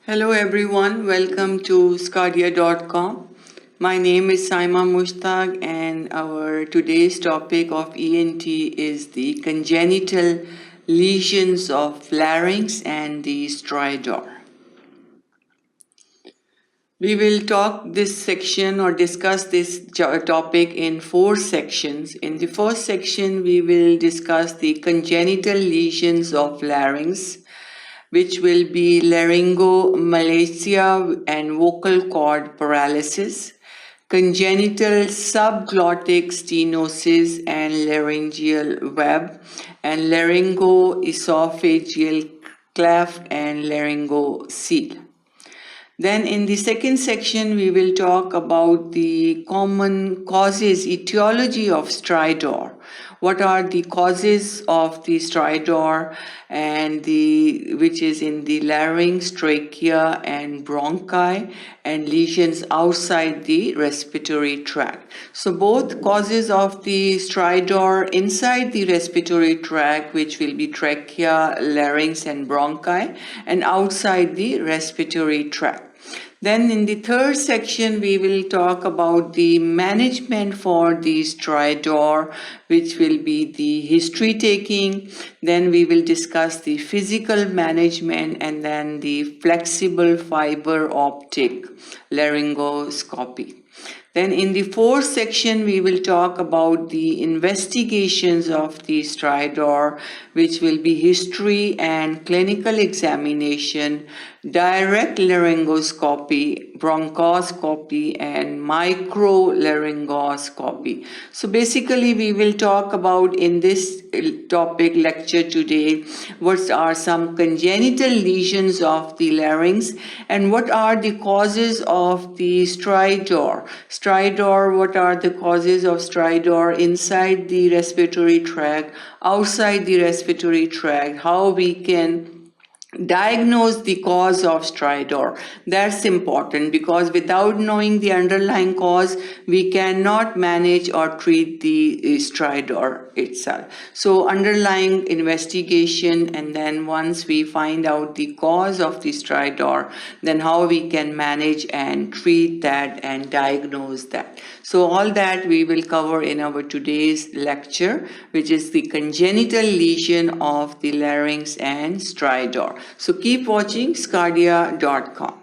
Hello everyone, welcome to sqadia.com. My name is Saima Mushtaq and our today's topic of ENT is the congenital lesions of larynx and the stridor. We will talk this section or discuss this topic in 4 sections. In the first section, we will discuss the congenital lesions of larynx, which will be laryngomalacia and vocal cord paralysis, congenital subglottic stenosis and laryngeal web, and laryngoesophageal cleft and laryngocele. Then in the second section, we will talk about the common causes, etiology of stridor. What are the causes of the stridor and which is in the larynx, trachea and bronchi, and lesions outside the respiratory tract. So both causes of the stridor inside the respiratory tract, which will be trachea, larynx and bronchi, and outside the respiratory tract. Then in the third section, we will talk about the management for the stridor, which will be the history taking. Then we will discuss the physical management and then the flexible fiber optic laryngoscopy. Then in the fourth section, we will talk about the investigations of the stridor, which will be history and clinical examination, direct laryngoscopy, bronchoscopy, and microlaryngoscopy. So basically, we will talk about in this topic lecture today, what are some congenital lesions of the larynx and what are the causes of the stridor. Stridor, what are the causes of stridor inside the respiratory tract, outside the respiratory tract, how we can diagnose the cause of stridor. That's important because without knowing the underlying cause, we cannot manage or treat the stridor itself. So underlying investigation, and then once we find out the cause of the stridor, then how we can manage and treat that and diagnose that. So all that we will cover in our today's lecture, which is the congenital lesion of the larynx and stridor. So keep watching sqadia.com.